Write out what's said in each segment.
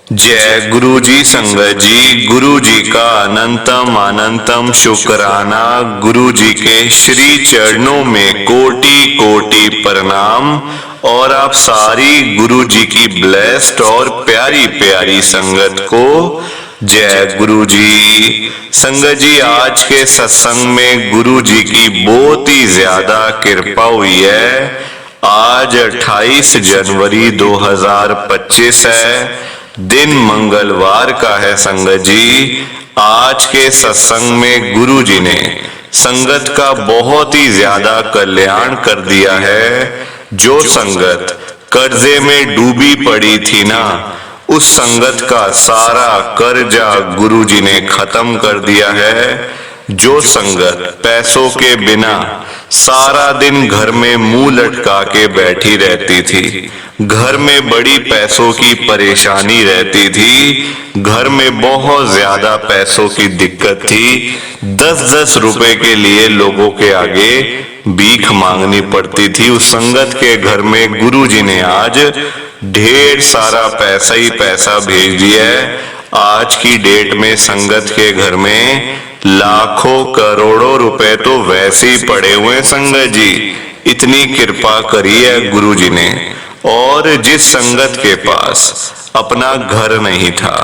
जय गुरु जी संगत जी। गुरु जी का अनंतम अनंतम शुक्राना। गुरु जी के श्री चरणों में कोटि कोटि प्रणाम। और आप सारी गुरु जी की ब्लेस्ड और प्यारी प्यारी संगत को जय गुरु जी। संगत जी, आज के सत्संग में गुरु जी की बहुत ही ज्यादा कृपा हुई है। आज 28 जनवरी 2025 है, दिन मंगलवार का है। संगत जी, आज के सत्संग में गुरु जी ने संगत का बहुत ही ज्यादा कल्याण कर दिया है। जो संगत कर्जे में डूबी पड़ी थी ना, उस संगत का सारा कर्जा गुरु जी ने खत्म कर दिया है। जो संगत पैसों के बिना सारा दिन घर में मुंह लटका के बैठी रहती थी, घर में बड़ी पैसों की परेशानी रहती थी, घर में बहुत ज्यादा पैसों की दिक्कत थी, 10-10 रुपए के लिए लोगों के आगे भीख मांगनी पड़ती थी, उस संगत के घर में गुरु जी ने आज ढेर सारा पैसा ही पैसा भेज दिया है। आज की डेट में संगत के घर में लाखों करोड़ों रुपए तो वैसे ही पड़े हुए हैं। संगत जी, इतनी कृपा करी है गुरु जी ने। और जिस संगत के पास अपना घर नहीं था,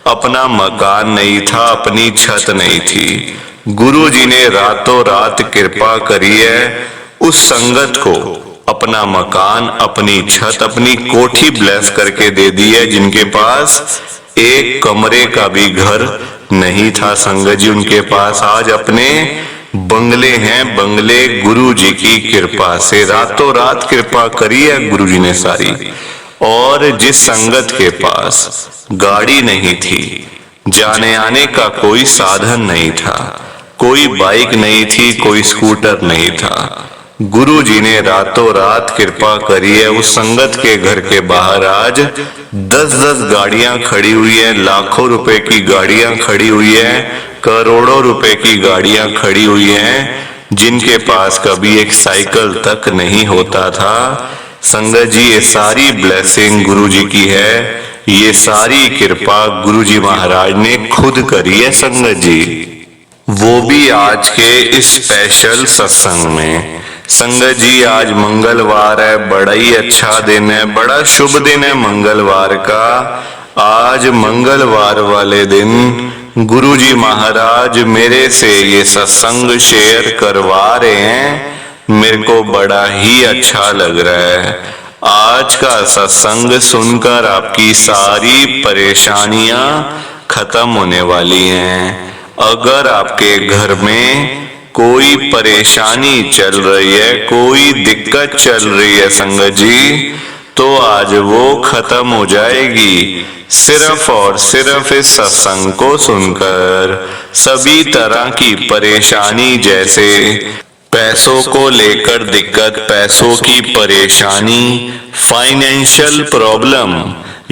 अपना मकान नहीं था, अपनी छत नहीं थी, गुरु जी ने रातों रात कृपा करी है। उस संगत को अपना मकान, अपनी छत, अपनी कोठी ब्लेस करके दे दी है। जिनके पास एक कमरे का भी घर नहीं था संगत जी, उनके पास आज अपने बंगले हैं। बंगले गुरु जी की कृपा से रातों रात कृपा करी है गुरु जी ने सारी। और जिस संगत के पास गाड़ी नहीं थी, जाने आने का कोई साधन नहीं था, कोई बाइक नहीं थी, कोई स्कूटर नहीं था, गुरु जी ने रातों रात कृपा करी है। उस संगत के घर के बाहर आज 10-10 गाड़ियां खड़ी हुई है, लाखों रुपए की गाड़ियां खड़ी हुई है, करोड़ों रुपए की गाड़ियां खड़ी हुई हैं। जिनके पास कभी एक साइकिल तक नहीं होता था। संगत जी, ये सारी ब्लेसिंग गुरु जी की है, ये सारी कृपा गुरु जी महाराज ने खुद करी है संगत जी, वो भी आज के इस स्पेशल सत्संग में। संगत जी, आज मंगलवार है, बड़ा ही अच्छा दिन है, बड़ा शुभ दिन है मंगलवार का। आज मंगलवार वाले दिन गुरु जी महाराज मेरे से ये सत्संग शेयर करवा रहे हैं, मेरे को बड़ा ही अच्छा लग रहा है। आज का सत्संग सुनकर आपकी सारी परेशानियां खत्म होने वाली हैं। अगर आपके घर में कोई परेशानी चल रही है, कोई दिक्कत चल रही है संगत जी, तो आज वो खत्म हो जाएगी सिर्फ और सिर्फ इस सत्संग को सुनकर। सभी तरह की परेशानी, जैसे पैसों को लेकर दिक्कत, पैसों की परेशानी, फाइनेंशियल प्रॉब्लम,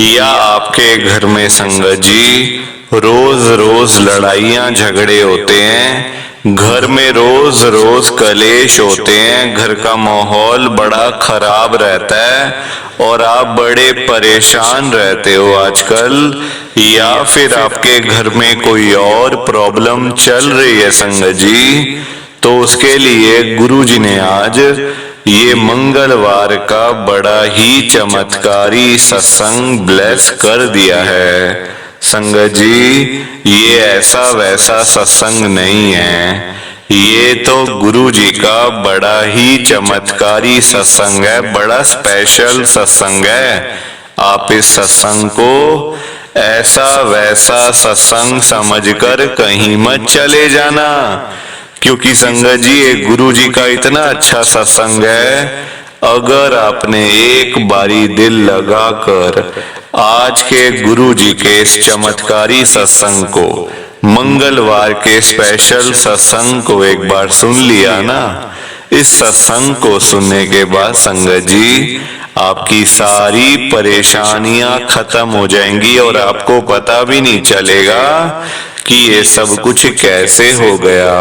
या आपके घर में संगत जी रोज रोज लड़ाइयां झगड़े होते हैं, घर में रोज रोज कलेश होते हैं, घर का माहौल बड़ा खराब रहता है और आप बड़े परेशान रहते हो आजकल, या फिर आपके घर में कोई और प्रॉब्लम चल रही है संगत जी, तो उसके लिए गुरु जी ने आज ये मंगलवार का बड़ा ही चमत्कारी सत्संग ब्लेस कर दिया है। संगत जी, ये ऐसा वैसा सत्संग नहीं है, ये तो गुरु जी का बड़ा ही चमत्कारी सत्संग है, बड़ा स्पेशल सत्संग है। आप इस सत्संग को ऐसा वैसा सत्संग समझकर कहीं मत चले जाना, क्योंकि संगत जी ये गुरु जी का इतना अच्छा सत्संग है। अगर आपने एक बारी दिल लगाकर आज के गुरु जी के इस चमत्कारी सत्संग को, मंगलवार के स्पेशल सत्संग को एक बार सुन लिया ना, इस सत्संग को सुनने के बाद संगत जी आपकी सारी परेशानियां खत्म हो जाएंगी और आपको पता भी नहीं चलेगा कि ये सब कुछ कैसे हो गया।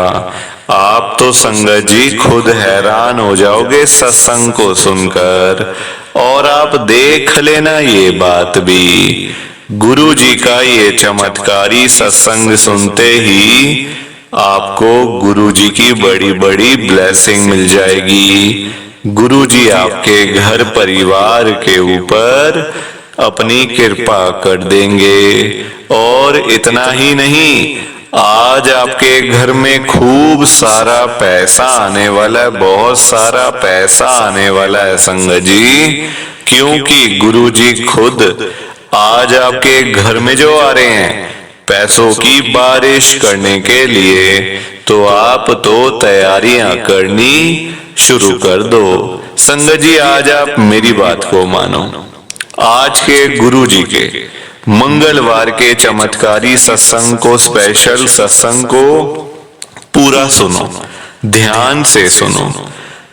आप तो संगत जी खुद हैरान हो जाओगे सत्संग को सुनकर। और आप देख लेना ये बात भी, गुरु जी का ये चमत्कारी सत्संग सुनते ही आपको गुरु जी की बड़ी बड़ी ब्लेसिंग मिल जाएगी। गुरु जी आपके घर परिवार के ऊपर अपनी कृपा कर देंगे। और इतना ही नहीं, आज आपके घर में खूब सारा पैसा आने वाला है, बहुत सारा पैसा आने वाला है संगत जी, क्योंकि गुरु जी खुद आज आपके घर में जो आ रहे हैं पैसों की बारिश करने के लिए। तो आप तो तैयारियां करनी शुरू कर दो। संगत जी, आज आप मेरी बात को मानो। आज के गुरु जी के मंगलवार के चमत्कारी सत्संग को, स्पेशल सत्संग को पूरा सुनो, ध्यान से सुनो,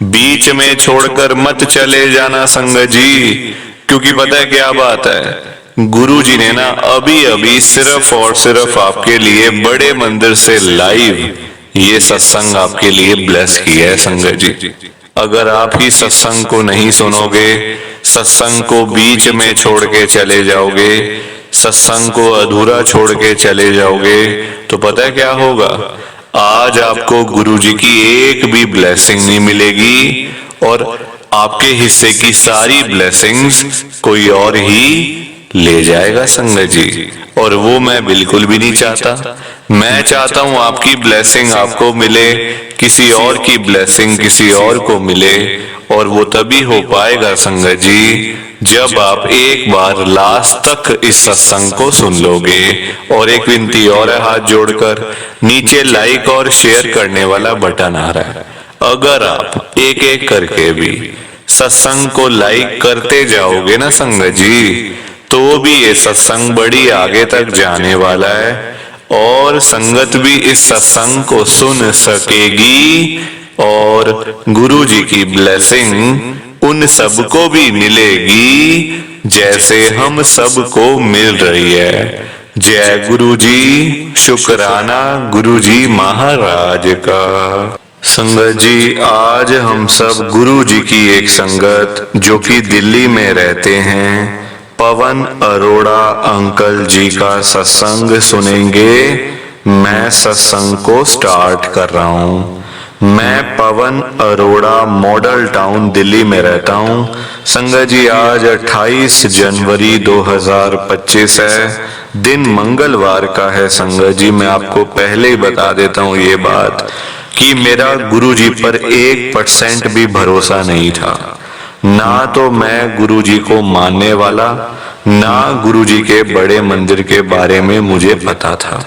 बीच में छोड़कर मत चले जाना संगत जी। क्योंकि पता है क्या बात है, गुरु जी ने ना अभी अभी सिर्फ और सिर्फ आपके लिए बड़े मंदिर से लाइव ये सत्संग आपके लिए ब्लेस किया है संगत जी। अगर आप ही सत्संग को नहीं सुनोगे, सत्संग को बीच में छोड़ के चले जाओगे, सत्संग को अधूरा छोड़ के चले जाओगे, तो पता है क्या होगा, आज आपको गुरु जी की एक भी ब्लेसिंग नहीं मिलेगी और आपके हिस्से की सारी ब्लेसिंग्स कोई और ही ले जाएगा संगत जी। और वो मैं बिल्कुल भी नहीं चाहता। मैं चाहता हूं आपकी ब्लेसिंग आपको मिले, किसी और की ब्लेसिंग किसी और को मिले। और वो तभी हो पाएगा संगत जी जब आप एक बार लास्ट तक इस सत्संग को सुन लोगे। और एक विनती और है हाथ जोड़कर, नीचे लाइक और शेयर करने वाला बटन आ रहा है, अगर आप एक एक करके भी सत्संग को लाइक करते जाओगे ना संगत जी, तो भी ये सत्संग बड़ी आगे तक जाने वाला है और संगत भी इस सत्संग को सुन सकेगी और गुरु जी की ब्लेसिंग उन सबको भी मिलेगी जैसे हम सबको मिल रही है। जय गुरु जी, शुक्राना गुरु जी महाराज का। संगत जी, आज हम सब गुरु जी की एक संगत जो कि दिल्ली में रहते हैं, पवन अरोड़ा अंकल जी का सत्संग सुनेंगे। मैं सत्संग को स्टार्ट कर रहा हूँ। मैं पवन अरोड़ा मॉडल टाउन दिल्ली में रहता हूँ। संगत जी, आज 28 जनवरी 2025 है, दिन मंगलवार का है। संगत जी, मैं आपको पहले ही बता देता हूँ ये बात कि मेरा गुरु जी पर 1% भी भरोसा नहीं था। ना तो मैं गुरु जी को मानने वाला, ना गुरु जी के बड़े मंदिर के बारे में मुझे पता था।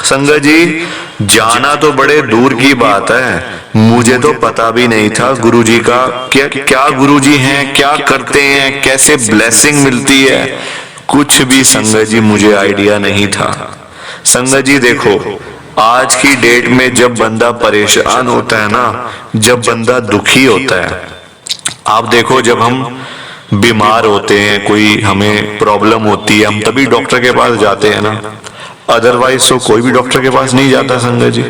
संगत जी, जाना तो बड़े दूर की बात है, मुझे तो पता भी नहीं था गुरु जी का क्या गुरु जी हैं, क्या करते हैं, कैसे ब्लेसिंग मिलती है, कुछ भी संगत जी मुझे आइडिया नहीं था। संगत जी देखो, आज की डेट में जब बंदा परेशान होता है ना, जब बंदा दुखी होता है, आप देखो जब हम बीमार होते हैं, कोई हमें प्रॉब्लम होती है, हम तभी डॉक्टर के पास जाते हैं ना, अदरवाइज तो कोई भी डॉक्टर के पास नहीं जाता संगत जी।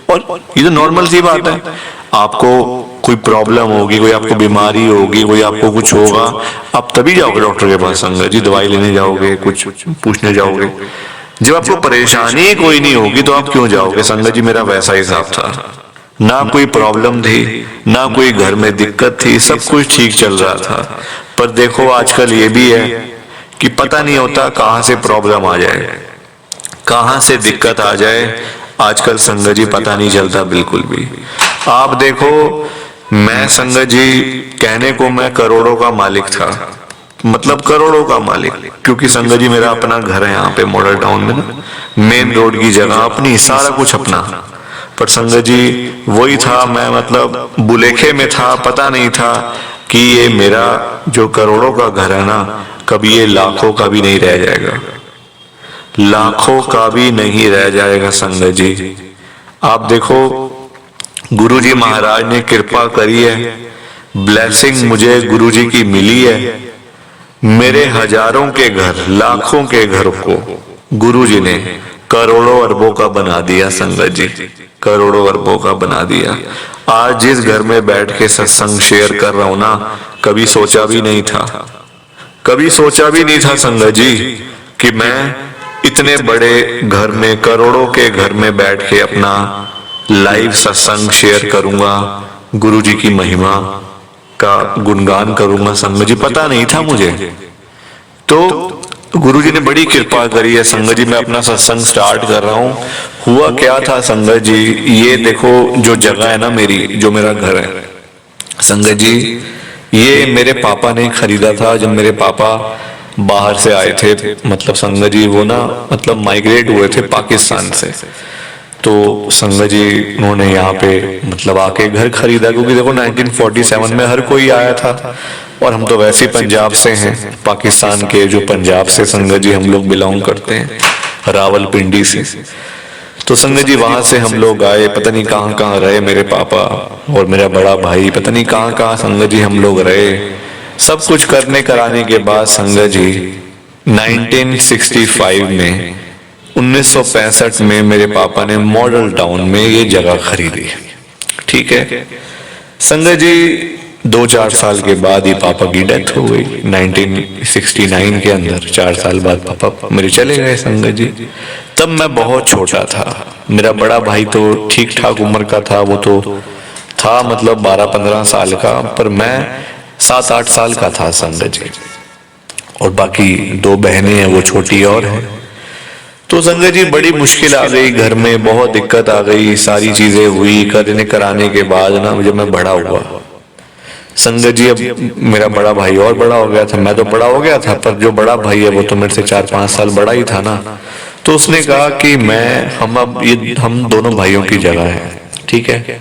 और ये तो नॉर्मल सी बात है, आपको कोई प्रॉब्लम होगी, कोई आपको बीमारी होगी, कोई आपको कुछ होगा, आप तभी जाओगे डॉक्टर के पास संगत जी, दवाई लेने जाओगे, कुछ पूछने जाओगे। जब आपको परेशानी कोई नहीं होगी तो आप क्यों जाओगे संगत जी। मेरा वैसा हिसाब था, ना कोई प्रॉब्लम थी, ना कोई घर में दिक्कत थी, सब कुछ ठीक चल रहा था। पर देखो आजकल ये भी है कि पता नहीं होता कहाँ से प्रॉब्लम आ जाए, कहाँ से दिक्कत आ जाए, आजकल संगत जी पता नहीं चलता बिल्कुल भी। आप देखो, मैं संगत जी कहने को मैं करोड़ों का मालिक था, मतलब करोड़ों का मालिक, क्योंकि संगत जी मेरा अपना घर है यहाँ पे मॉडल टाउन में ना, मेन रोड की जगह अपनी, सारा कुछ अपना। पर संगत जी वही था, मैं मतलब बुलेखे में था, पता नहीं था कि ये मेरा जो करोड़ों का घर है ना, कभी ये लाखों का भी नहीं रह जाएगा, लाखों का भी नहीं रह जाएगा संगत जी। आप देखो, गुरु जी महाराज ने कृपा करी है, ब्लेसिंग मुझे गुरु जी की मिली है। मेरे हजारों के घर, लाखों के घर को गुरु जी ने करोड़ों अरबों का बना दिया संगत जी, करोड़ों अरबों का बना दिया। आज जिस घर में बैठ के सत्संग शेयर कर रहा हूं ना, कभी सोचा भी नहीं था, कभी सोचा भी नहीं था संगत जी। कि मैं इतने बड़े घर में, करोड़ों के घर में बैठ के अपना लाइव सत्संग शेयर करूंगा, गुरु जी की महिमा का गुणगान करूंगा। संगत जी पता नहीं था मुझे, तो गुरु जी ने बड़ी कृपा करी है। संगत जी मैं अपना सत्संग स्टार्ट कर रहा हूँ। हुआ क्या था संगत जी, ये देखो जो जगह है ना मेरी, जो मेरा घर है संगत जी, ये मेरे पापा ने खरीदा था जब मेरे पापा बाहर से आए थे। मतलब संगत जी वो ना मतलब माइग्रेट हुए थे पाकिस्तान से, तो संगत जी उन्होंने यहाँ पे मतलब आके घर खरीदा, क्योंकि देखो 1947 में हर कोई आया था, और हम तो वैसे ही पंजाब से हैं, पाकिस्तान के जो पंजाब से संगत जी हम लोग बिलोंग करते हैं, रावलपिंडी से। तो संगत जी वहां से हम लोग आए, पता नहीं कहाँ कहाँ रहे मेरे पापा और मेरा बड़ा भाई, पता नहीं कहाँ कहाँ संगत जी हम लोग रहे। सब कुछ करने कराने के बाद संगत जी 1965 में 1965 में मेरे पापा ने मॉडल टाउन में ये जगह खरीदी। ठीक है संगत जी, 2-4 साल के बाद ही पापा की डेथ हो गई। 1969 के अंदर 4 साल बाद पापा मेरे चले गए संगत जी। तब मैं बहुत छोटा था, मेरा बड़ा भाई तो ठीक ठाक उम्र का था, वो तो था मतलब 12-15 साल का, पर मैं 7-8 साल का था संगत जी, और बाकी 2 बहनें हैं वो छोटी और हैं। तो संगत जी बड़ी मुश्किल आ गई घर में, बहुत दिक्कत आ गई, सारी चीजें हुई करने कराने के बाद ना जब मैं बड़ा हुआ संगत जी, अब मेरा बड़ा भाई और बड़ा हो गया था, मैं तो बड़ा हो गया था, पर जो बड़ा भाई है वो तो मेरे से 4-5 साल बड़ा ही था ना। तो उसने कहा कि हम दोनों भाइयों की जगह है। ठीक है,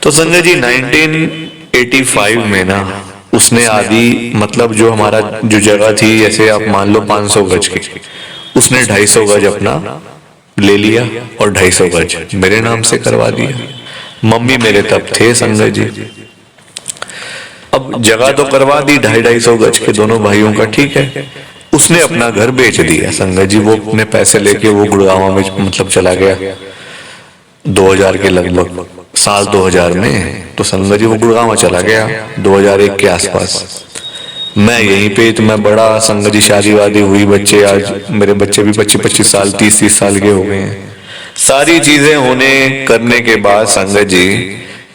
तो संगत जी 1985 में ना उसने आधी मतलब जो हमारा जो जगह थी, जैसे आप मान लो 500 गज की, उसने 250 गज अपना ले लिया और 250 गज मेरे नाम से करवा दिया। मम्मी मेरे तब थे संगत जी। अब जगह तो करवा दी 250 गज के दोनों भाइयों का। ठीक है, उसने अपना घर बेच दिया संगत जी, वो अपने पैसे लेके वो गुड़गांव में मतलब चला गया 2000 के लगभग, साल 2000 में। तो संगत जी वो गुड़गांव चला गया 2001 के आसपास। मैं यहीं पे, तो मैं बड़ा संगत जी, शादी वादी हुई, बच्चे, आज मेरे बच्चे भी 25-25 साल 30-30 साल के हो गए हैं। सारी चीजें होने करने के बाद संगत जी,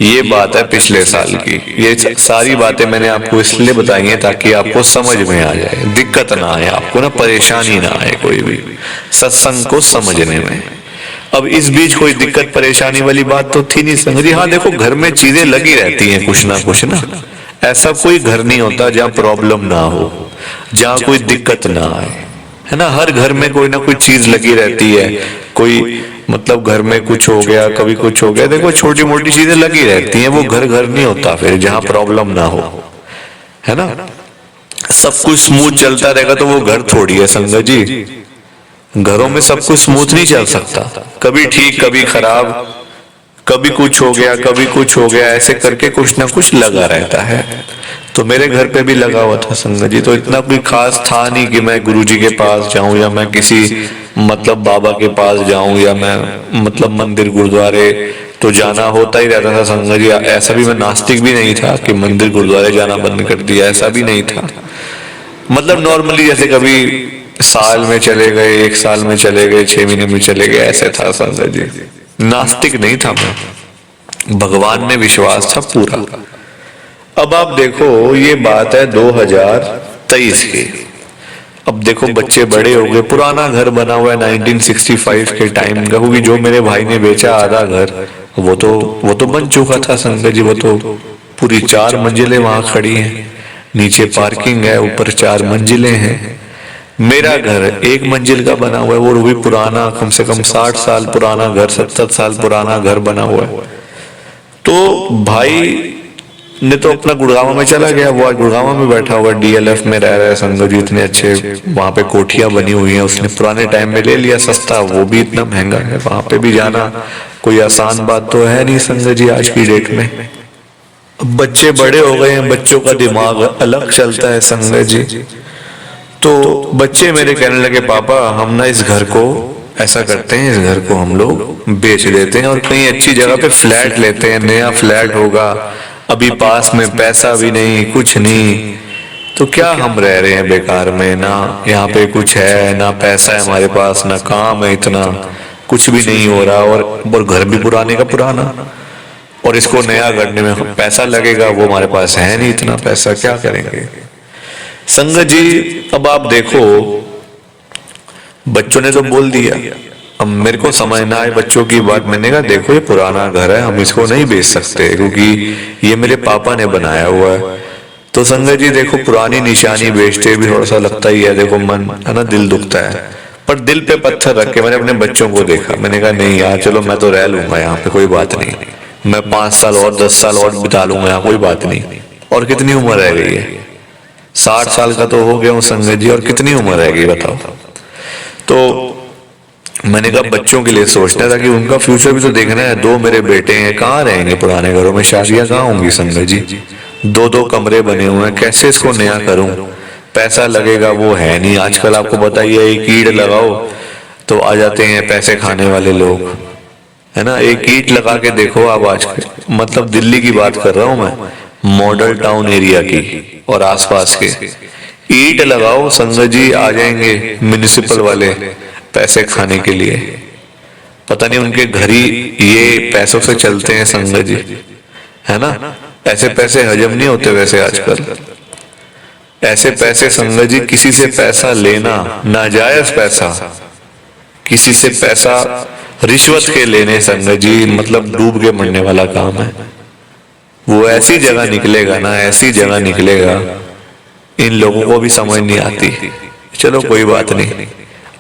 ये बात है पिछले साल की, ये सारी बातें मैंने आपको इसलिए बताई हैं ताकि आपको समझ में आ जाए, दिक्कत ना आए आपको, ना परेशानी ना आए कोई भी सत्संग को समझने में। अब इस बीच कोई दिक्कत परेशानी वाली बात तो थी नहीं संगत जी। हाँ देखो, घर में चीजें लगी रहती हैं कुछ ना कुछ ना, ऐसा कोई घर नहीं होता जहाँ प्रॉब्लम ना हो, जहाँ कोई दिक्कत ना आए, है ना। हर घर में कोई ना कोई चीज लगी रहती है, कोई मतलब घर में कुछ हो गया, कभी कुछ हो गया, देखो छोटी मोटी चीजें लगी रहती हैं, वो घर घर नहीं होता फिर जहाँ प्रॉब्लम ना हो, है ना। सब कुछ स्मूथ चलता रहेगा तो वो घर थोड़ी है संगत जी। घरों में सब कुछ स्मूथ नहीं चल सकता, कभी ठीक कभी खराब, कभी कुछ हो गया कभी कुछ हो गया, ऐसे करके कुछ ना कुछ लगा रहता है। तो मेरे घर पे भी लगा हुआ था संगत जी। तो इतना कोई खास था नहीं कि मैं गुरुजी के पास जाऊं या मैं किसी मतलब बाबा के पास जाऊं या मैं मतलब मंदिर गुरुद्वारे, तो जाना होता ही रहता था संगत जी। ऐसा भी मैं नास्तिक भी नहीं था कि मंदिर गुरुद्वारे जाना बंद कर दिया, ऐसा भी नहीं था। मतलब नॉर्मली जैसे कभी साल में चले गए, 1 साल में चले गए, 6 महीने में चले गए, ऐसे था संगत जी। नास्तिक नहीं था मैं, भगवान में विश्वास था पूरा। अब आप देखो ये बात है 2023 की। अब देखो बच्चे बड़े हो गए, पुराना घर बना हुआ है 1965 के टाइम का, क्योंकि जो मेरे भाई ने बेचा आधा घर वो तो बन चुका था संगत जी। वो तो पूरी 4 मंजिलें वहां खड़ी हैं, नीचे पार्किंग है, ऊपर 4 मंजिलें हैं। मेरा घर 1 मंजिल का बना हुआ है, वो भी पुराना, कम से कम 60 साल पुराना घर, 70 साल पुराना घर बना हुआ है। तो भाई ने तो अपना गुड़गांव में चला गया, वो आज गुड़गांव में बैठा हुआ DLF में रह रहा है संगत जी। इतने अच्छे वहां पे कोठियां बनी हुई हैं, उसने पुराने टाइम में ले लिया सस्ता, वो भी इतना महंगा है, वहां पे भी जाना कोई आसान बात तो है नहीं संगत जी आज की डेट में। बच्चे बड़े हो गए हैं, बच्चों का दिमाग अलग चलता है संगत जी। तो बच्चे मेरे कहने लगे पापा हम ना इस घर को ऐसा करते हैं, इस घर को हम लोग बेच देते हैं और कहीं अच्छी जगह पे फ्लैट लेते हैं, नया फ्लैट होगा, अभी पास में पैसा भी नहीं कुछ नहीं, तो क्या हम रह रहे हैं बेकार में, ना यहाँ पे कुछ है, ना पैसा है हमारे पास, ना काम है, इतना कुछ भी नहीं हो रहा, और घर भी पुराने का पुराना, और इसको नया करने में पैसा लगेगा, वो हमारे पास है नहीं इतना पैसा, क्या करेंगे। संगत जी अब आप देखो, बच्चों ने तो बोल दिया, अब मेरे को समझ ना आए बच्चों की बात। मैंने कहा देखो ये पुराना घर है, हम इसको नहीं बेच सकते क्योंकि ये मेरे पापा ने बनाया हुआ है। तो संगत जी देखो, पुरानी निशानी बेचते भी थोड़ा सा लगता ही है, देखो मन है ना, दिल दुखता है, पर दिल पे पत्थर रख के मैंने अपने बच्चों को देखा। मैंने कहा नहीं यार चलो मैं तो रह लूंगा यहाँ पे, कोई बात नहीं, मैं 5 साल और 10 साल और बिता लूंगा यहाँ, कोई बात नहीं। और कितनी उम्र रह गई है, 60 साल का तो हो गया हूँ संगत जी, और कितनी उम्र रह गई बताओ। तो मैंने कहा बच्चों के लिए सोचना था कि उनका फ्यूचर भी तो देखना है। 2 मेरे बेटे हैं, कहाँ रहेंगे पुराने घरों में, शादियां कहाँ होंगी संगत जी, 2-2 कमरे बने हुए हैं, कैसे इसको नया करूं, पैसा लगेगा वो है नहीं। आजकल आपको बताइए, एक ईंट लगाओ तो आ जाते हैं पैसे खाने वाले लोग, है ना। एक ईंट लगा के देखो आप, आज मतलब दिल्ली की बात कर रहा हूं मैं, मॉडल टाउन एरिया की और आसपास के, ईंट लगाओ संगत जी, आ जाएंगे म्युनिसिपल वाले पैसे खाने के लिए। पता नहीं उनके घर ही ये पैसों से चलते हैं संगत जी, है ना। ऐसे पैसे हजम नहीं होते वैसे आजकल, ऐसे पैसे संगत जी, किसी से पैसा लेना नाजायज पैसा, किसी से पैसा रिश्वत के लेने संगत जी, मतलब डूब के मरने वाला काम है। वो ऐसी जगह निकलेगा ना, ऐसी जगह निकलेगा, इन लोगों को भी समझ नहीं आती। चलो कोई बात नहीं,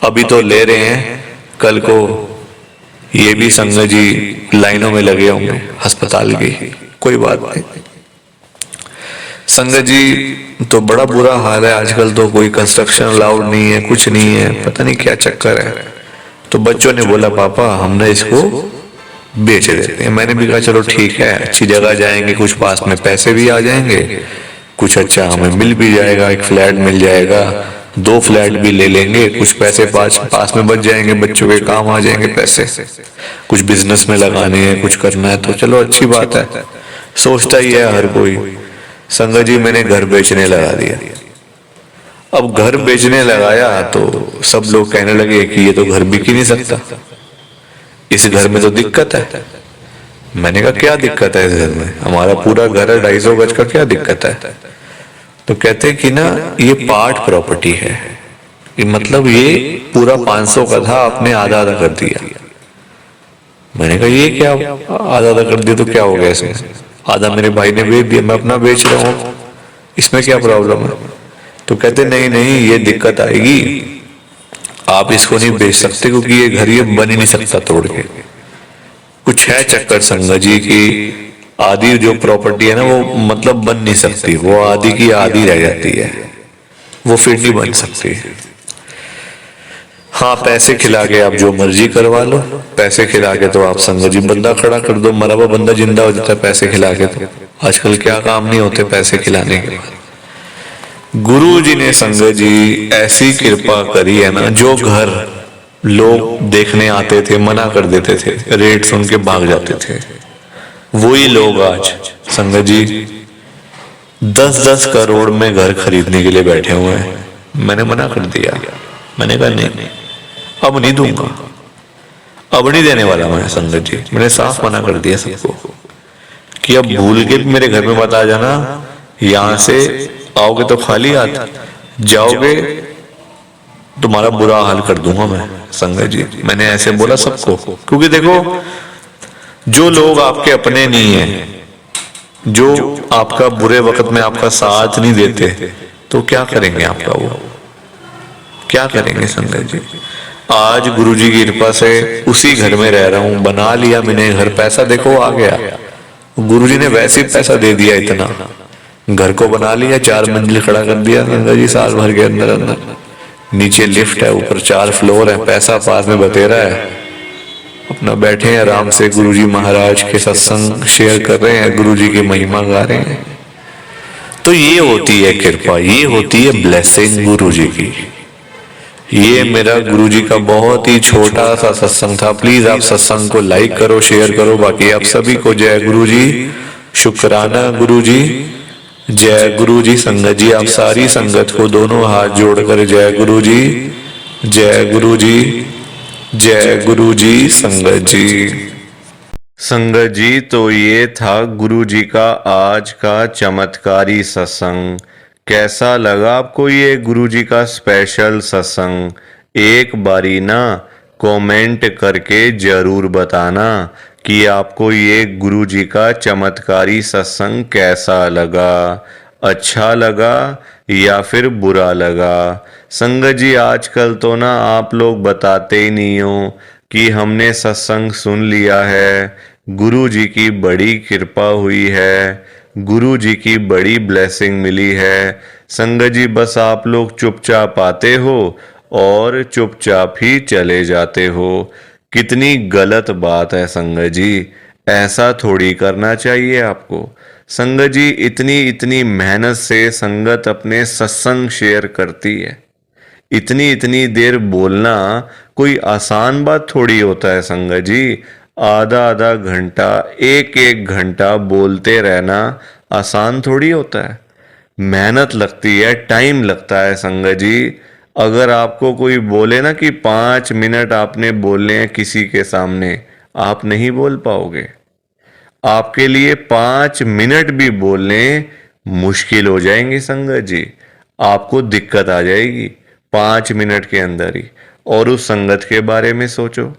अभी तो ले रहे हैं, कल को ये भी संगत जी लाइनों में लगे होंगे अस्पताल की, कोई बात नहीं। संगत जी तो बड़ा बुरा हाल है आजकल, तो कोई कंस्ट्रक्शन अलाउड नहीं है, कुछ नहीं है, पता नहीं क्या चक्कर है। तो बच्चों ने बोला पापा हमने इसको बेच देते हैं। मैंने भी कहा चलो ठीक है, अच्छी जगह जाएंगे, कुछ पास में पैसे भी आ जाएंगे, कुछ अच्छा हमें मिल भी जाएगा, एक फ्लैट मिल जाएगा, 2 फ्लैट भी ले लेंगे, कुछ पैसे पास में बच जाएंगे, बच्चों के काम आ जाएंगे पैसे, कुछ बिजनेस में लगाने हैं, कुछ करना है तो चलो अच्छी बात है, सोचता ही है हर कोई। संगत जी मैंने घर बेचने लगा दिया। अब घर बेचने लगाया तो सब लोग कहने लगे कि ये तो घर बिक ही नहीं सकता, इस घर में तो दिक्कत है। मैंने कहा क्या दिक्कत है इस घर में, हमारा पूरा घर है 250 गज का, क्या दिक्कत है। तो कहते हैं कि ना ये पार्ट प्रॉपर्टी है, मतलब ये पूरा 500 का था, आपने आधा आधा कर दिया। मैंने कहा ये क्या, आधा आधा कर दिया तो क्या हो गया इसमें, आधा मेरे भाई ने बेच दिया, मैं अपना बेच रहा हूँ, इसमें क्या प्रॉब्लम है। तो कहते नहीं नहीं ये दिक्कत आएगी, आप इसको नहीं बेच सकते क्योंकि ये घर ये बन ही नहीं सकता तोड़ के। कुछ है चक्कर संगत जी की, आधी जो प्रॉपर्टी है ना वो मतलब बन नहीं सकती, वो आधी की आधी रह जाती है, वो फिर नहीं बन सकती। हाँ पैसे खिला के आप जो मर्जी करवा लो, पैसे खिला के तो आप संगत जी बंदा खड़ा कर दो, मरा हुआ बंदा जिंदा हो जाता है पैसे खिला के। तो आजकल क्या काम नहीं होते पैसे खिलाने के बाद। गुरु जी ने संगत जी ऐसी कृपा करी है ना, जो घर लोग देखने आते थे मना कर देते थे, रेट सुन के भाग जाते थे, वही लोग आज संगत जी 10-10 करोड़ में घर खरीदने के लिए बैठे हुए हैं। मैंने मना कर दिया, मैंने कहा नहीं अब नहीं दूंगा, अब नहीं देने वाला मैं संगत जी। मैंने साफ मना कर दिया सबको कि अब भूल के भी मेरे घर में मत आ जाना, यहां से आओगे तो खाली हाथ जाओगे, तुम्हारा बुरा हाल कर दूंगा मैं संगत जी। मैंने ऐसे बोला सबको, क्योंकि देखो जो लोग आपके अपने नहीं है, जो आपका बुरे वक्त में आपका साथ नहीं देते, तो क्या करेंगे आपका, वो क्या करेंगे संगत जी। आज गुरु जी की कृपा से उसी घर में रह रहा हूं, बना लिया मैंने घर, पैसा देखो आ गया, गुरु जी ने वैसे ही पैसा दे दिया, इतना घर को बना लिया, 4 मंजिल खड़ा कर दिया संगत जी साल भर के अंदर अंदर, नीचे लिफ्ट है, ऊपर 4 फ्लोर है, पैसा पास में बतेरा है, अपना बैठे हैं आराम से, गुरुजी महाराज के सत्संग शेयर कर रहे हैं, गुरुजी की महिमा गा रहे हैं। तो ये होती है कृपा, ये होती है ब्लेसिंग गुरुजी की। ये मेरा गुरुजी का बहुत ही छोटा सा सत्संग था। प्लीज आप सत्संग को लाइक करो, शेयर करो। बाकी आप सभी को जय गुरुजी, शुक्राना गुरुजी, जय गुरु जी। संगत जी आप सारी संगत को दोनों हाथ जोड़कर जय गुरु जी, जय गुरु जी, जय गुरु जी। संगत जी, संगत जी, तो ये था गुरु जी का आज का चमत्कारी सत्संग। कैसा लगा आपको ये गुरु जी का स्पेशल सत्संग? एक बारी ना कमेंट करके जरूर बताना कि आपको ये गुरु जी का चमत्कारी सत्संग कैसा लगा, अच्छा लगा या फिर बुरा लगा। संगत जी आजकल तो ना आप लोग बताते ही नहीं हो कि हमने सत्संग सुन लिया है, गुरु जी की बड़ी कृपा हुई है, गुरु जी की बड़ी ब्लेसिंग मिली है। संगत जी बस आप लोग चुपचाप आते हो और चुपचाप ही चले जाते हो। कितनी गलत बात है संगत जी, ऐसा थोड़ी करना चाहिए आपको। संगत जी इतनी इतनी मेहनत से संगत अपने सत्संग शेयर करती है, इतनी इतनी देर बोलना कोई आसान बात थोड़ी होता है संगत जी। आधा आधा घंटा, एक एक घंटा बोलते रहना आसान थोड़ी होता है। मेहनत लगती है, टाइम लगता है संगत जी। अगर आपको कोई बोले ना कि 5 मिनट आपने बोलने हैं किसी के सामने, आप नहीं बोल पाओगे। आपके लिए 5 मिनट भी बोलने मुश्किल हो जाएंगे संगत जी। आपको दिक्कत आ जाएगी 5 मिनट के अंदर ही। और उस संगत के बारे में सोचो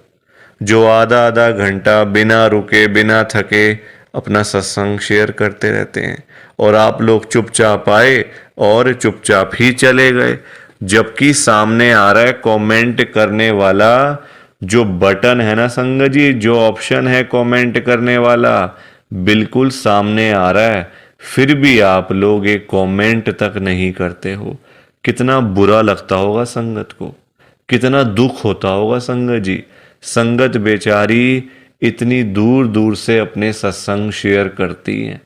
जो आधा आधा घंटा बिना रुके बिना थके अपना सत्संग शेयर करते रहते हैं, और आप लोग चुपचाप आए और चुपचाप ही चले गए। जबकि सामने आ रहा है कमेंट करने वाला जो बटन है ना संगत जी, जो ऑप्शन है कमेंट करने वाला, बिल्कुल सामने आ रहा है, फिर भी आप लोग एक कमेंट तक नहीं करते हो। कितना बुरा लगता होगा संगत को, कितना दुख होता होगा संगत जी। संगत बेचारी इतनी दूर दूर से अपने सत्संग शेयर करती हैं,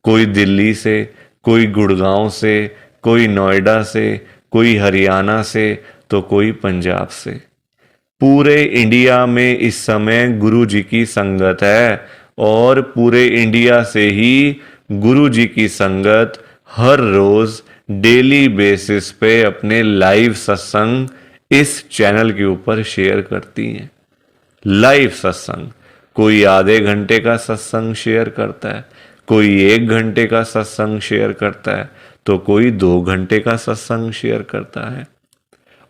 कोई दिल्ली से, कोई गुड़गांव से, कोई नोएडा से, कोई हरियाणा से, तो कोई पंजाब से। पूरे इंडिया में इस समय गुरु जी की संगत है, और पूरे इंडिया से ही गुरु जी की संगत हर रोज डेली बेसिस पे अपने लाइव सत्संग इस चैनल के ऊपर शेयर करती हैं। लाइव सत्संग, कोई आधे घंटे का सत्संग शेयर करता है, कोई 1 घंटे का सत्संग शेयर करता है, तो कोई 2 घंटे का सत्संग शेयर करता है।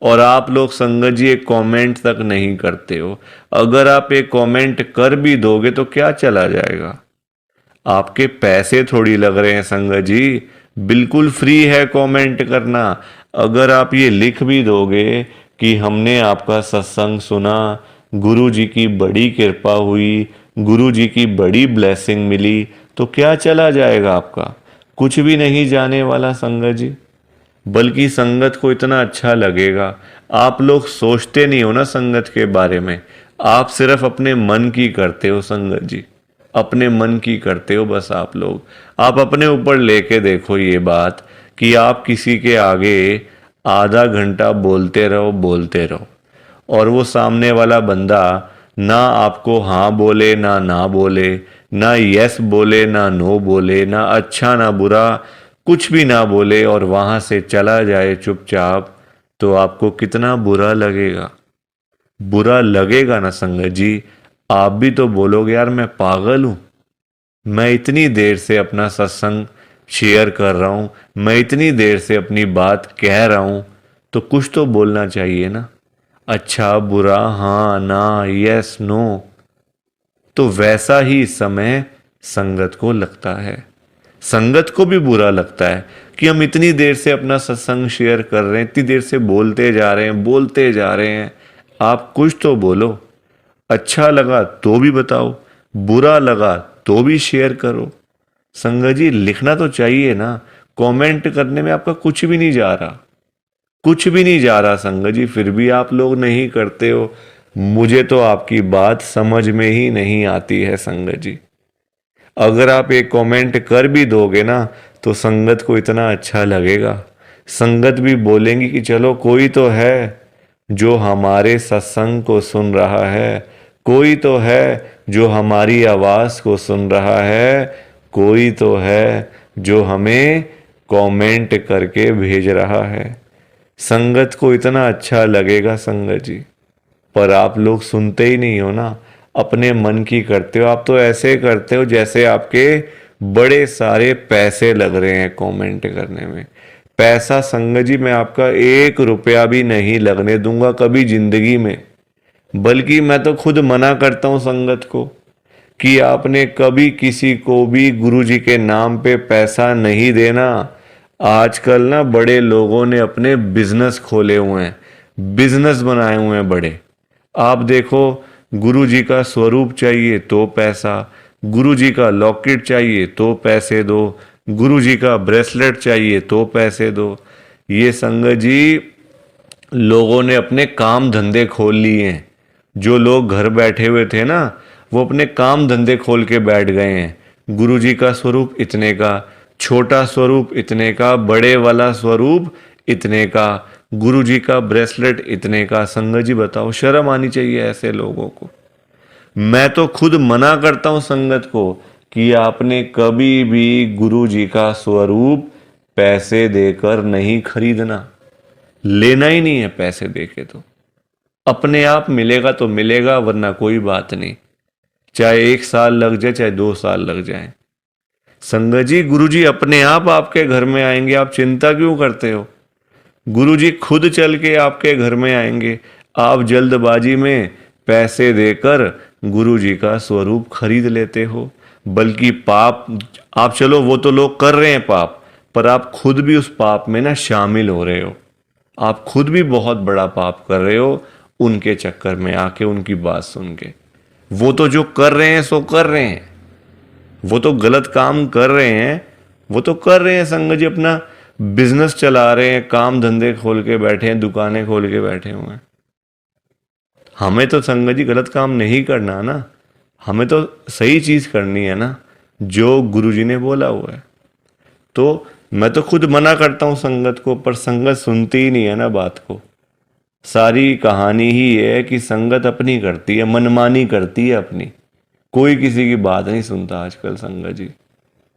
और आप लोग संगत जी एक कमेंट तक नहीं करते हो। अगर आप एक कमेंट कर भी दोगे तो क्या चला जाएगा? आपके पैसे थोड़ी लग रहे हैं संगत जी, बिल्कुल फ्री है कमेंट करना। अगर आप ये लिख भी दोगे कि हमने आपका सत्संग सुना, गुरु जी की बड़ी कृपा हुई, गुरु जी की बड़ी ब्लेसिंग मिली, तो क्या चला जाएगा आपका? कुछ भी नहीं जाने वाला संगत जी। बल्कि संगत को इतना अच्छा लगेगा। आप लोग सोचते नहीं हो ना संगत के बारे में, आप सिर्फ अपने मन की करते हो संगत जी, अपने मन की करते हो बस। आप अपने ऊपर लेके देखो ये बात कि आप किसी के आगे आधा घंटा बोलते रहो, और वो सामने वाला बंदा ना आपको हाँ बोले ना बोले, ना यस बोले ना नो बोले, ना अच्छा ना बुरा, कुछ भी ना बोले, और वहां से चला जाए चुपचाप, तो आपको कितना बुरा लगेगा? बुरा लगेगा ना संगत जी। आप भी तो बोलोगे यार मैं पागल हूं, मैं इतनी देर से अपना सत्संग शेयर कर रहा हूं, मैं इतनी देर से अपनी बात कह रहा हूं, तो कुछ तो बोलना चाहिए ना, अच्छा बुरा, हाँ ना, यस नो। तो वैसा ही इस समय संगत को लगता है। संगत को भी बुरा लगता है कि हम इतनी देर से अपना सत्संग शेयर कर रहे हैं, इतनी देर से बोलते जा रहे हैं। आप कुछ तो बोलो। अच्छा लगा तो भी बताओ, बुरा लगा तो भी शेयर करो। संगत जी लिखना तो चाहिए ना, कमेंट करने में आपका कुछ भी नहीं जा रहा, कुछ भी नहीं जा रहा संगत जी, फिर भी आप लोग नहीं करते हो। मुझे तो आपकी बात समझ में ही नहीं आती है संगत जी। अगर आप एक कमेंट कर भी दोगे ना तो संगत को इतना अच्छा लगेगा, संगत भी बोलेंगी कि चलो कोई तो है जो हमारे सत्संग को सुन रहा है, कोई तो है जो हमारी आवाज को सुन रहा है, कोई तो है जो हमें कमेंट करके भेज रहा है। संगत को इतना अच्छा लगेगा संगत जी, पर आप लोग सुनते ही नहीं हो ना, अपने मन की करते हो। आप तो ऐसे करते हो जैसे आपके बड़े सारे पैसे लग रहे हैं कमेंट करने में। पैसा संगत जी मैं आपका 1 रुपया भी नहीं लगने दूंगा कभी जिंदगी में। बल्कि मैं तो खुद मना करता हूं संगत को कि आपने कभी किसी को भी गुरु जी के नाम पे पैसा नहीं देना। आजकल ना बड़े लोगों ने अपने बिजनेस खोले हुए हैं, बिजनेस बनाए हुए हैं बड़े। आप देखो, गुरु जी का स्वरूप चाहिए तो पैसा, गुरु जी का लॉकेट चाहिए तो पैसे दो, गुरु जी का ब्रेसलेट चाहिए तो पैसे दो। ये संगत जी लोगों ने अपने काम धंधे खोल लिए हैं। जो लोग घर बैठे हुए थे ना, वो अपने काम धंधे खोल के बैठ गए हैं। गुरु जी का स्वरूप इतने का, छोटा स्वरूप इतने का, बड़े वाला स्वरूप इतने का, गुरु जी का ब्रेसलेट इतने का। संगत जी बताओ, शर्म आनी चाहिए ऐसे लोगों को। मैं तो खुद मना करता हूं संगत को कि आपने कभी भी गुरु जी का स्वरूप पैसे देकर नहीं खरीदना। लेना ही नहीं है पैसे देके। तो अपने आप मिलेगा तो मिलेगा, वरना कोई बात नहीं। चाहे 1 साल लग जाए, चाहे 2 साल लग जाए। संगत जी गुरु जी अपने आप आपके घर में आएंगे, आप चिंता क्यों करते हो? गुरु जी खुद चल के आपके घर में आएंगे। आप जल्दबाजी में पैसे देकर गुरु जी का स्वरूप खरीद लेते हो। बल्कि पाप, आप चलो वो तो लोग कर रहे हैं पाप, पर आप खुद भी उस पाप में ना शामिल हो रहे हो। आप खुद भी बहुत बड़ा पाप कर रहे हो उनके चक्कर में आके, उनकी बात सुन के। वो तो जो कर रहे हैं सो कर रहे हैं, वो तो गलत काम कर रहे हैं, वो तो कर रहे हैं संगत जी, अपना बिजनेस चला रहे हैं, काम धंधे खोल के बैठे हैं, दुकानें खोल के बैठे हुए हैं। हमें तो संगत जी गलत काम नहीं करना ना, हमें तो सही चीज करनी है ना, जो गुरु जी ने बोला हुआ है। तो मैं तो खुद मना करता हूं संगत को, पर संगत सुनती ही नहीं है ना बात को। सारी कहानी ही है कि संगत अपनी करती है, मनमानी करती है अपनी। कोई किसी की बात नहीं सुनता आजकल संगत जी,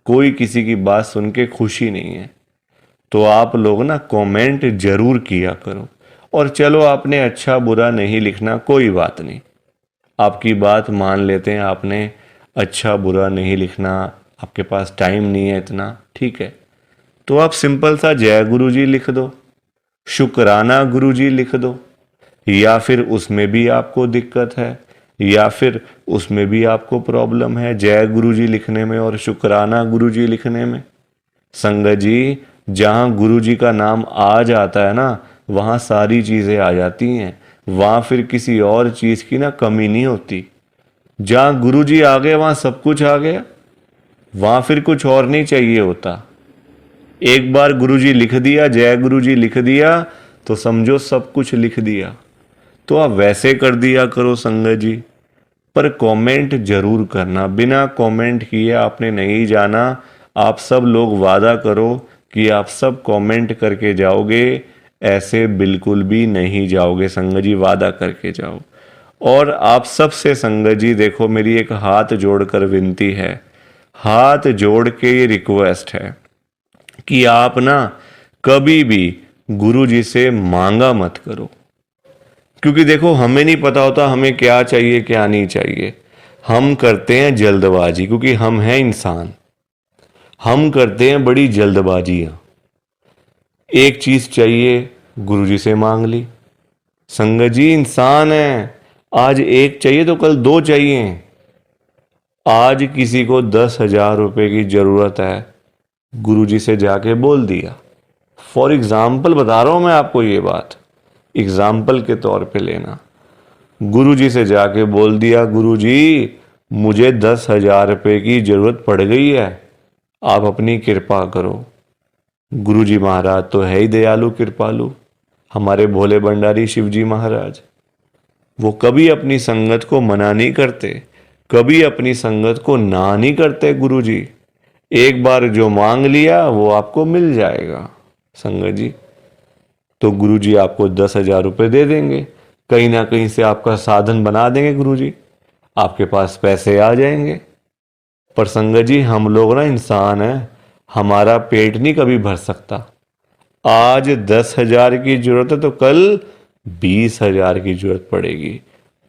कोई किसी की बात सुन के खुशी नहीं है। तो आप लोग ना कमेंट जरूर किया करो। और चलो आपने अच्छा बुरा नहीं लिखना, कोई बात नहीं, आपकी बात मान लेते हैं। आपने अच्छा बुरा नहीं लिखना, आपके पास टाइम नहीं है इतना, ठीक है। तो आप सिंपल सा जय गुरु जी लिख दो, शुक्राना गुरु जी लिख दो। या फिर उसमें भी आपको दिक्कत है, या फिर उसमें भी आपको प्रॉब्लम है जय गुरु जी लिखने में और शुक्राना गुरु जी लिखने में। संगत जी जहां गुरु जी का नाम आ जाता है ना, वहां सारी चीजें आ जाती हैं। वहां फिर किसी और चीज की ना कमी नहीं होती। जहां गुरु जी आ गए वहां सब कुछ आ गया, वहां फिर कुछ और नहीं चाहिए होता। एक बार गुरु जी लिख दिया, जय गुरु जी लिख दिया, तो समझो सब कुछ लिख दिया। तो आप वैसे कर दिया करो संगत जी, पर कमेंट जरूर करना। बिना कमेंट किए आपने नहीं जाना। आप सब लोग वादा करो कि आप सब कमेंट करके जाओगे, ऐसे बिल्कुल भी नहीं जाओगे संगत जी, वादा करके जाओ। और आप सबसे संगत जी देखो, मेरी एक हाथ जोड़कर विनती है, हाथ जोड़ के ये रिक्वेस्ट है कि आप ना कभी भी गुरु जी से मांगा मत करो। क्योंकि देखो हमें नहीं पता होता हमें क्या चाहिए क्या नहीं चाहिए। हम करते हैं जल्दबाजी, क्योंकि हम हैं इंसान, हम करते हैं बड़ी जल्दबाजियां। एक चीज चाहिए, गुरुजी से मांग ली। संगत जी इंसान है, आज एक चाहिए तो कल 2 चाहिए। आज किसी को 10,000 रुपए की जरूरत है, गुरुजी से जाके बोल दिया। फॉर एग्जाम्पल बता रहा हूं मैं आपको ये बात, एग्जाम्पल के तौर पे लेना। गुरुजी से जाके बोल दिया, गुरुजी मुझे 10,000 रुपए की जरूरत पड़ गई है, आप अपनी कृपा करो। गुरुजी महाराज तो है ही दयालु कृपालु, हमारे भोले भंडारी शिवजी महाराज। वो कभी अपनी संगत को मना नहीं करते, कभी अपनी संगत को ना नहीं करते। गुरुजी एक बार जो मांग लिया वो आपको मिल जाएगा संगत जी। तो गुरुजी आपको 10,000 रुपये दे देंगे, कहीं ना कहीं से आपका साधन बना देंगे गुरुजी, आपके पास पैसे आ जाएंगे। पर संगत जी हम लोग ना इंसान हैं, हमारा पेट नहीं कभी भर सकता। आज 10,000 की जरूरत है तो कल 20,000 की जरूरत पड़ेगी,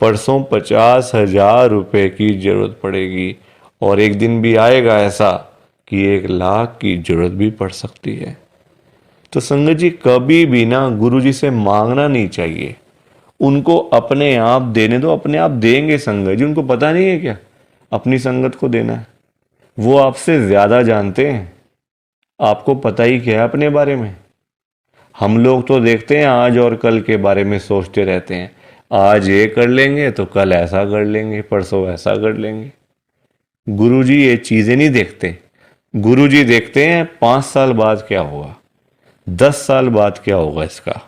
परसों 50,000 रुपए की जरूरत पड़ेगी, और एक दिन भी आएगा ऐसा कि 1,00,000 की जरूरत भी पड़ सकती है। तो संगत जी कभी भी ना गुरु जी से मांगना नहीं चाहिए, उनको अपने आप देने दो, अपने आप देंगे संगत जी। उनको पता नहीं है क्या अपनी संगत को देना है? वो आपसे ज्यादा जानते हैं। आपको पता ही क्या है अपने बारे में? हम लोग तो देखते हैं आज और कल के बारे में सोचते रहते हैं, आज ये कर लेंगे तो कल ऐसा कर लेंगे, परसों ऐसा कर लेंगे। गुरुजी ये चीजें नहीं देखते। गुरुजी देखते हैं 5 साल बाद क्या होगा, 10 साल बाद क्या होगा इसका,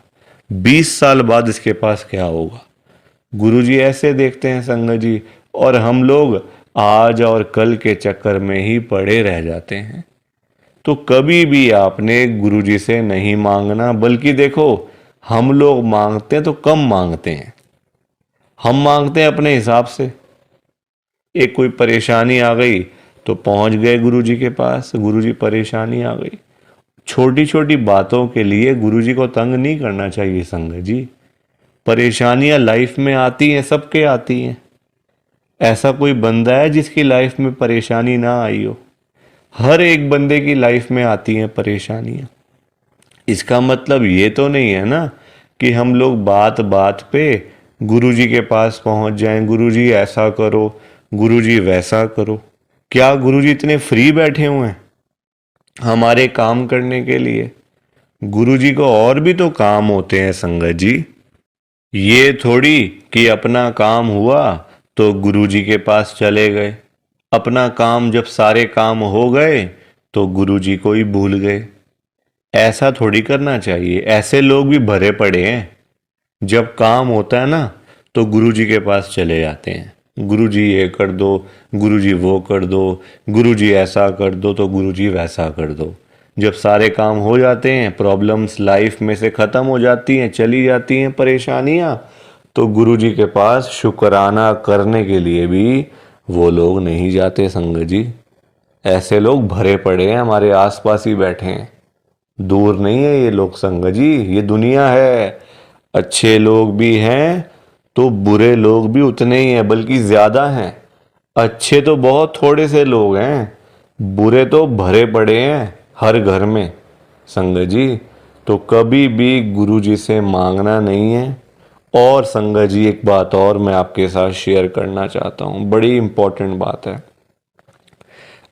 20 साल बाद इसके पास क्या होगा। गुरुजी ऐसे देखते हैं संगत जी, और हम लोग आज और कल के चक्कर में ही पड़े रह जाते हैं। तो कभी भी आपने गुरुजी से नहीं मांगना, बल्कि देखो हम लोग मांगते हैं तो कम मांगते हैं। हम मांगते हैं अपने हिसाब से। एक कोई परेशानी आ गई तो पहुंच गए गुरुजी के पास, गुरुजी परेशानी आ गई। छोटी छोटी बातों के लिए गुरुजी को तंग नहीं करना चाहिए संगत जी। परेशानियां लाइफ में आती हैं, सबके आती हैं। ऐसा कोई बंदा है जिसकी लाइफ में परेशानी ना आई हो? हर एक बंदे की लाइफ में आती हैं परेशानियां। इसका मतलब ये तो नहीं है ना कि हम लोग बात बात पे गुरुजी के पास पहुंच जाएं, गुरुजी ऐसा करो, गुरुजी वैसा करो। क्या गुरुजी इतने फ्री बैठे हुए हैं हमारे काम करने के लिए? गुरुजी को और भी तो काम होते हैं संगत जी। ये थोड़ी कि अपना काम हुआ तो गुरुजी के पास चले गए, अपना काम जब सारे काम हो गए तो गुरुजी को ही भूल गए। ऐसा थोड़ी करना चाहिए। ऐसे लोग भी भरे पड़े हैं, जब काम होता है ना तो गुरुजी के पास चले जाते हैं, गुरुजी ये कर दो, गुरुजी वो कर दो, गुरुजी ऐसा कर दो तो गुरुजी वैसा कर दो। जब सारे काम हो जाते हैं, प्रॉब्लम्स लाइफ में से ख़त्म हो जाती हैं, चली जाती हैं परेशानियां, तो गुरुजी के पास शुक्राना करने के लिए भी वो लोग नहीं जाते संगत जी। ऐसे लोग भरे पड़े हैं, हमारे आसपास ही बैठे हैं, दूर नहीं है ये लोग संगत जी। ये दुनिया है, अच्छे लोग भी हैं तो बुरे लोग भी उतने ही हैं, बल्कि ज्यादा हैं। अच्छे तो बहुत थोड़े से लोग हैं, बुरे तो भरे पड़े हैं हर घर में संगत जी। तो कभी भी गुरु जी से मांगना नहीं है। और संगत जी एक बात और मैं आपके साथ शेयर करना चाहता हूँ, बड़ी इंपॉर्टेंट बात है।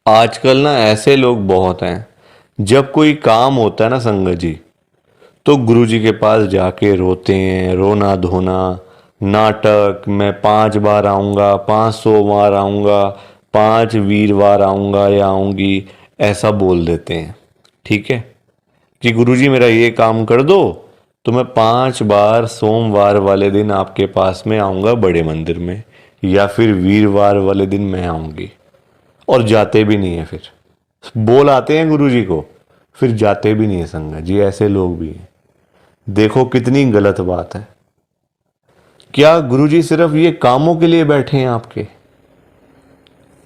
आजकल ना ऐसे लोग बहुत हैं, जब कोई काम होता है ना संगत जी, तो गुरुजी के पास जाके रोते हैं, रोना धोना, नाटक, मैं 5 बार आऊँगा, 500 बार आऊँगा, 5 वीरवार आऊँगा या आऊँगी, ऐसा बोल देते हैं। ठीक है कि गुरुजी मेरा ये काम कर दो तो मैं 5 बार सोमवार वाले दिन आपके पास में आऊँगा बड़े मंदिर में, या फिर वीरवार वाले दिन मैं आऊँगी। और जाते भी नहीं है, फिर बोल आते हैं गुरुजी को, फिर जाते भी नहीं है संगत जी। ऐसे लोग भी हैं। देखो कितनी गलत बात है। क्या गुरुजी सिर्फ ये कामों के लिए बैठे हैं आपके?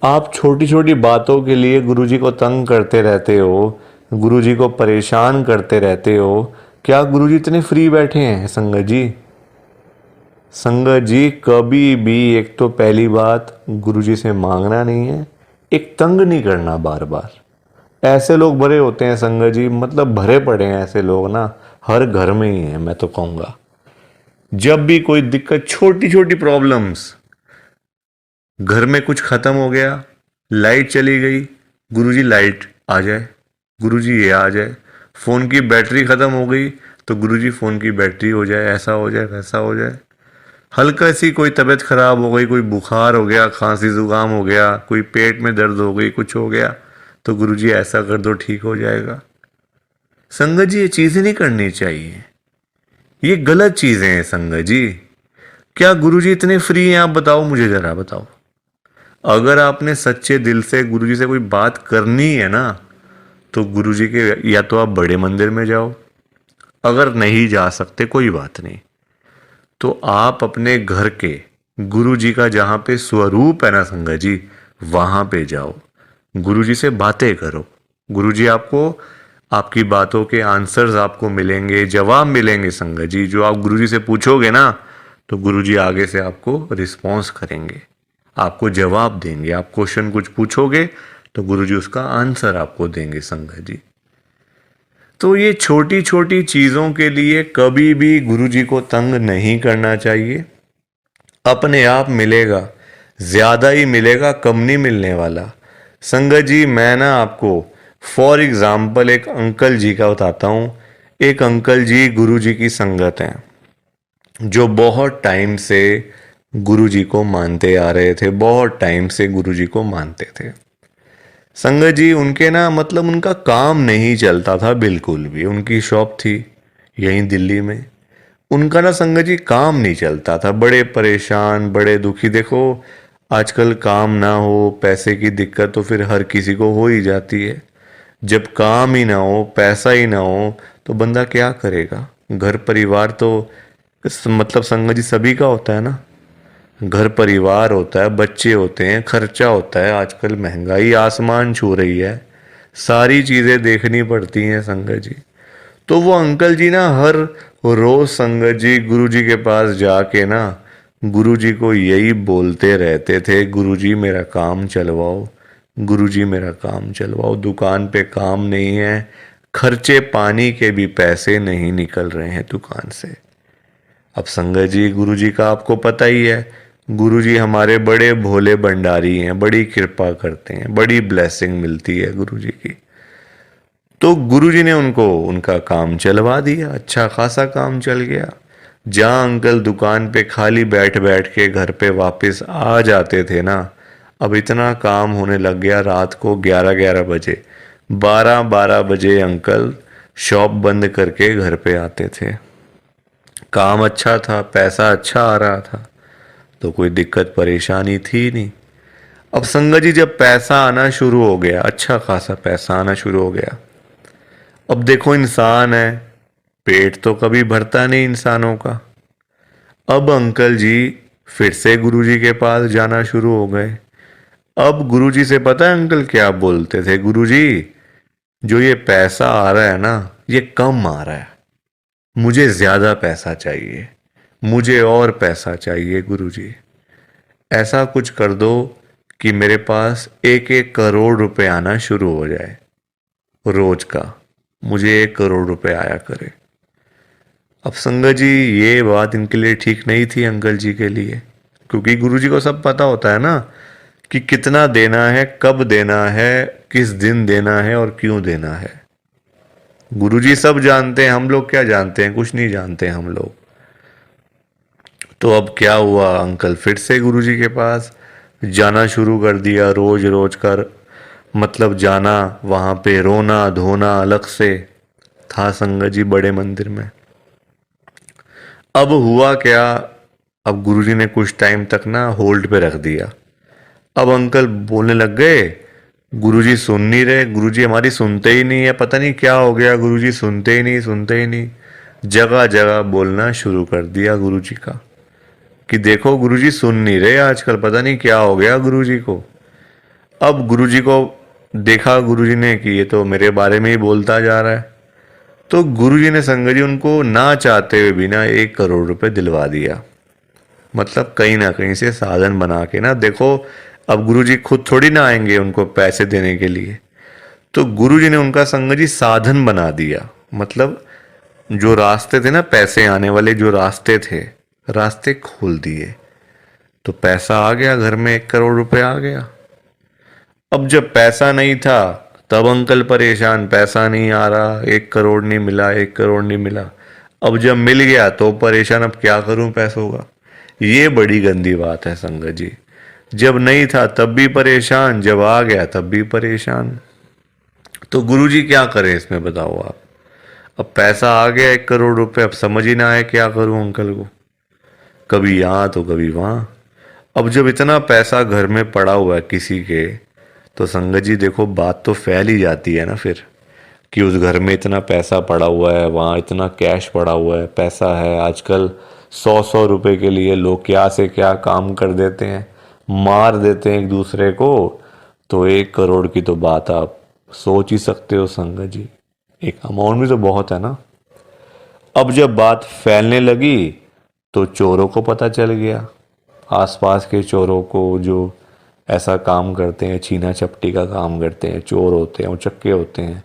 आप छोटी छोटी बातों के लिए गुरुजी को तंग करते रहते हो, गुरुजी को परेशान करते रहते हो। क्या गुरुजी इतने फ्री बैठे हैं संगत जी? संगत जी कभी भी, एक तो पहली बात गुरुजी से मांगना नहीं है, एक तंग नहीं करना बार बार। ऐसे लोग भरे होते हैं संगत जी, मतलब भरे पड़े हैं ऐसे लोग ना, हर घर में ही है मैं तो कहूँगा। जब भी कोई दिक्कत, छोटी छोटी प्रॉब्लम्स, घर में कुछ खत्म हो गया, लाइट चली गई, गुरुजी लाइट आ जाए, गुरुजी ये आ जाए। फ़ोन की बैटरी ख़त्म हो गई तो गुरुजी फ़ोन की बैटरी हो जाए, ऐसा हो जाए, वैसा हो जाए। हल्का सी कोई तबीयत ख़राब हो गई, कोई बुखार हो गया, खांसी ज़ुकाम हो गया, कोई पेट में दर्द हो गई, कुछ हो गया, तो गुरुजी ऐसा कर दो ठीक हो जाएगा। संगत जी ये चीज़ें नहीं करनी चाहिए, ये गलत चीज़ें हैं संगत जी। क्या गुरुजी इतने फ्री हैं? आप बताओ, मुझे ज़रा बताओ। अगर आपने सच्चे दिल से गुरुजी से कोई बात करनी है ना, तो गुरुजी के या तो आप बड़े मंदिर में जाओ, अगर नहीं जा सकते कोई बात नहीं, तो आप अपने घर के गुरुजी का जहाँ पे स्वरूप है ना संगत जी, वहाँ पे जाओ, गुरुजी से बातें करो, गुरुजी आपको आपकी बातों के आंसर्स आपको मिलेंगे, जवाब मिलेंगे संगत जी। जो आप गुरुजी से पूछोगे ना तो गुरुजी आगे से आपको रिस्पॉन्स करेंगे, आपको जवाब देंगे। आप क्वेश्चन कुछ पूछोगे तो गुरुजी उसका आंसर आपको देंगे संगत जी। तो ये छोटी छोटी चीज़ों के लिए कभी भी गुरुजी को तंग नहीं करना चाहिए। अपने आप मिलेगा, ज़्यादा ही मिलेगा, कम नहीं मिलने वाला। संगत जी मैं ना आपको फॉर एग्ज़ाम्पल एक अंकल जी का बताता हूँ। एक अंकल जी गुरुजी की संगत हैं, जो बहुत टाइम से गुरुजी को मानते आ रहे थे, बहुत टाइम से गुरुजी को मानते थे। संगत जी उनके ना मतलब उनका काम नहीं चलता था बिल्कुल भी। उनकी शॉप थी यहीं दिल्ली में, उनका ना संगत जी काम नहीं चलता था। बड़े परेशान, बड़े दुखी। देखो आजकल काम ना हो, पैसे की दिक्कत तो फिर हर किसी को हो ही जाती है। जब काम ही ना हो, पैसा ही ना हो तो बंदा क्या करेगा। घर परिवार तो मतलब संगत जी सभी का होता है ना। घर परिवार होता है, बच्चे होते हैं, खर्चा होता है। आजकल महंगाई आसमान छू रही है, सारी चीज़ें देखनी पड़ती हैं संगत जी। तो वो अंकल जी ना हर रोज संगत जी गुरुजी के पास जाके ना गुरुजी को यही बोलते रहते थे, गुरुजी मेरा काम चलवाओ, गुरुजी मेरा काम चलवाओ। दुकान पे काम नहीं है, खर्चे पानी के भी पैसे नहीं निकल रहे हैं दुकान से। अब संगत जी गुरुजी का आपको पता ही है, गुरुजी हमारे बड़े भोले भंडारी हैं, बड़ी कृपा करते हैं, बड़ी ब्लेसिंग मिलती है गुरुजी की। तो गुरुजी ने उनको उनका काम चलवा दिया, अच्छा खासा काम चल गया। जहाँ अंकल दुकान पे खाली बैठ बैठ के घर पे वापस आ जाते थे ना, अब इतना काम होने लग गया। रात को 11-11 बजे, 12-12 बजे अंकल शॉप बंद करके घर पे आते थे। काम अच्छा था, पैसा अच्छा आ रहा था, तो कोई दिक्कत परेशानी थी नहीं। अब संगत जी जब पैसा आना शुरू हो गया, अच्छा खासा पैसा आना शुरू हो गया, अब देखो इंसान है, पेट तो कभी भरता नहीं इंसानों का। अब अंकल जी फिर से गुरुजी के पास जाना शुरू हो गए। अब गुरुजी से पता है अंकल क्या बोलते थे, गुरुजी जो ये पैसा आ रहा है ना ये कम आ रहा है, मुझे ज्यादा पैसा चाहिए, मुझे और पैसा चाहिए गुरुजी। ऐसा कुछ कर दो कि मेरे पास 1-1 करोड़ रुपए आना शुरू हो जाए रोज का, मुझे 1 करोड़ रुपए आया करे। अब संगत जी ये बात इनके लिए ठीक नहीं थी अंकल जी के लिए, क्योंकि गुरुजी को सब पता होता है ना कि कितना देना है, कब देना है, किस दिन देना है और क्यों देना है। गुरुजी सब जानते हैं, हम लोग क्या जानते हैं, कुछ नहीं जानते हम लोग। तो अब क्या हुआ, अंकल फिर से गुरुजी के पास जाना शुरू कर दिया, रोज रोज कर मतलब जाना, वहाँ पे रोना धोना अलग से था संगत जी बड़े मंदिर में। अब हुआ क्या, अब गुरुजी ने कुछ टाइम तक ना होल्ड पे रख दिया। अब अंकल बोलने लग गए, गुरुजी सुन नहीं रहे, गुरुजी हमारी सुनते ही नहीं है, पता नहीं क्या हो गया, गुरुजी सुनते ही नहीं, सुनते ही नहीं। जगह जगह बोलना शुरू कर दिया गुरुजी का कि देखो गुरुजी सुन नहीं रहे आजकल, पता नहीं क्या हो गया गुरुजी को। अब गुरुजी को देखा गुरुजी ने कि ये तो मेरे बारे में ही बोलता जा रहा है, तो गुरुजी ने संगत जी उनको ना चाहते हुए भी ना 1 करोड़ रुपए दिलवा दिया। मतलब कहीं ना कहीं से साधन बना के ना, देखो अब गुरुजी खुद थोड़ी ना आएंगे उनको पैसे देने के लिए, तो गुरुजी ने उनका संगत जी साधन बना दिया। मतलब जो रास्ते थे ना पैसे आने वाले, जो रास्ते थे, रास्ते खोल दिए, तो पैसा आ गया घर में, 1 करोड़ रुपए आ गया। अब जब पैसा नहीं था तब अंकल परेशान, पैसा नहीं आ रहा, 1 करोड़ नहीं मिला, 1 करोड़ नहीं मिला। अब जब मिल गया तो परेशान, अब क्या करूं पैसों का। ये बड़ी गंदी बात है संगत जी। जब नहीं था तब भी परेशान, जब आ गया तब भी परेशान। तो गुरुजी क्या करें इसमें बताओ आप। अब पैसा आ गया 1 करोड़ रुपए, अब समझ ही ना आए क्या करूं अंकल को, कभी यहाँ तो कभी वहाँ। अब जब इतना पैसा घर में पड़ा हुआ है किसी के, तो संगत जी देखो बात तो फैल ही जाती है ना फिर, कि उस घर में इतना पैसा पड़ा हुआ है, वहाँ इतना कैश पड़ा हुआ है, पैसा है। आजकल 100-100 रुपए के लिए लोग क्या से क्या काम कर देते हैं, मार देते हैं एक दूसरे को। तो 1 करोड़ की तो बात आप सोच ही सकते हो संगत जी, एक अमाउंट भी तो बहुत है ना। अब जब बात फैलने लगी तो चोरों को पता चल गया, आसपास के चोरों को, जो ऐसा काम करते हैं, छीना झपटी का काम करते हैं, चोर होते हैं, उचक्के होते हैं,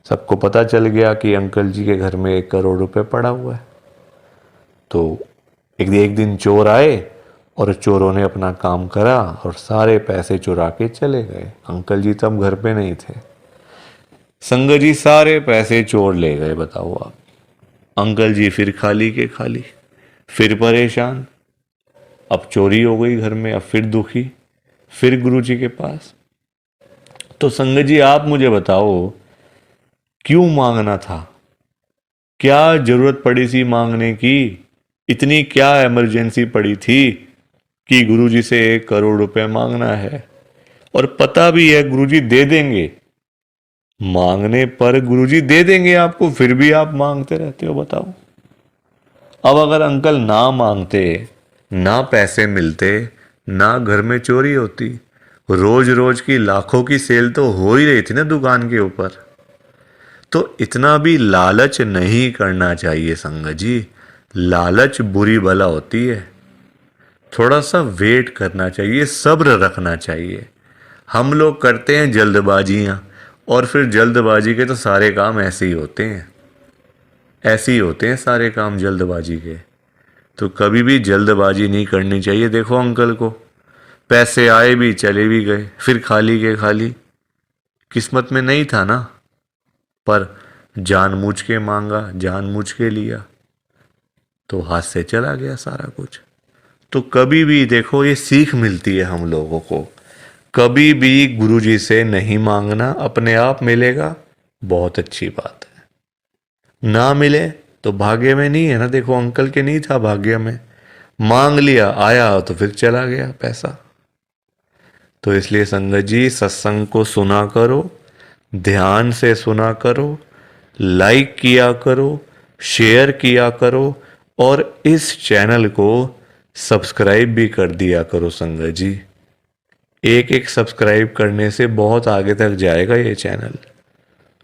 सबको पता चल गया कि अंकल जी के घर में 1 करोड़ रुपए पड़ा हुआ है। तो एक दिन चोर आए और चोरों ने अपना काम करा और सारे पैसे चुरा के चले गए। अंकल जी तब घर पे नहीं थे। संगत जी सारे पैसे चोर ले गए, बताओ आप। अंकल जी फिर खाली के खाली, फिर परेशान। अब चोरी हो गई घर में, अब फिर दुखी, फिर गुरुजी के पास। तो संगत जी आप मुझे बताओ, क्यों मांगना था? क्या जरूरत पड़ी थी मांगने की? इतनी क्या इमरजेंसी पड़ी थी कि गुरुजी से 1 करोड़ रुपए मांगना है? और पता भी है गुरुजी दे देंगे, मांगने पर गुरुजी दे देंगे आपको, फिर भी आप मांगते रहते हो, बताओ। अब अगर अंकल ना मांगते, ना पैसे मिलते, ना घर में चोरी होती, रोज रोज की लाखों की सेल तो हो ही रही थी ना दुकान के ऊपर। तो इतना भी लालच नहीं करना चाहिए संगत जी, लालच बुरी बला होती है। थोड़ा सा वेट करना चाहिए, सब्र रखना चाहिए। हम लोग करते हैं जल्दबाजियां, और फिर जल्दबाजी के तो सारे काम ऐसे ही होते हैं, ऐसे ही होते हैं सारे काम जल्दबाजी के। तो कभी भी जल्दबाजी नहीं करनी चाहिए। देखो अंकल को पैसे आए भी चले भी गए, फिर खाली के खाली। किस्मत में नहीं था ना, पर जानबूझ के मांगा, जानबूझ के लिया, तो हाथ से चला गया सारा कुछ। तो कभी भी देखो, ये सीख मिलती है हम लोगों को, कभी भी गुरुजी से नहीं मांगना, अपने आप मिलेगा, बहुत अच्छी बात है। ना मिले तो भाग्य में नहीं है ना। देखो अंकल के नहीं था भाग्य में, मांग लिया, आया तो फिर चला गया पैसा। तो इसलिए संगत जी, सत्संग को सुना करो, ध्यान से सुना करो, लाइक किया करो, शेयर किया करो, और इस चैनल को सब्सक्राइब भी कर दिया करो संगत जी। एक एक सब्सक्राइब करने से बहुत आगे तक जाएगा ये चैनल।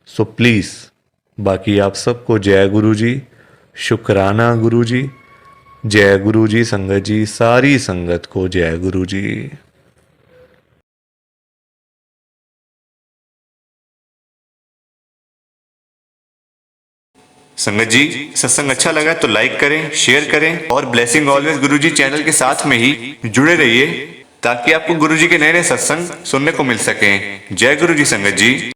सो प्लीज़, बाकी आप सबको जय गुरु जी, शुक्राना गुरु जी, जय गुरु जी संगत जी, सारी संगत को जय गुरु जी। संगत जी, सत्संग अच्छा लगा तो लाइक करें, शेयर करें, और ब्लेसिंग ऑलवेज गुरुजी चैनल के साथ में ही जुड़े रहिए, ताकि आपको गुरुजी के नए नए सत्संग सुनने को मिल सकें। जय गुरु जी संगत जी।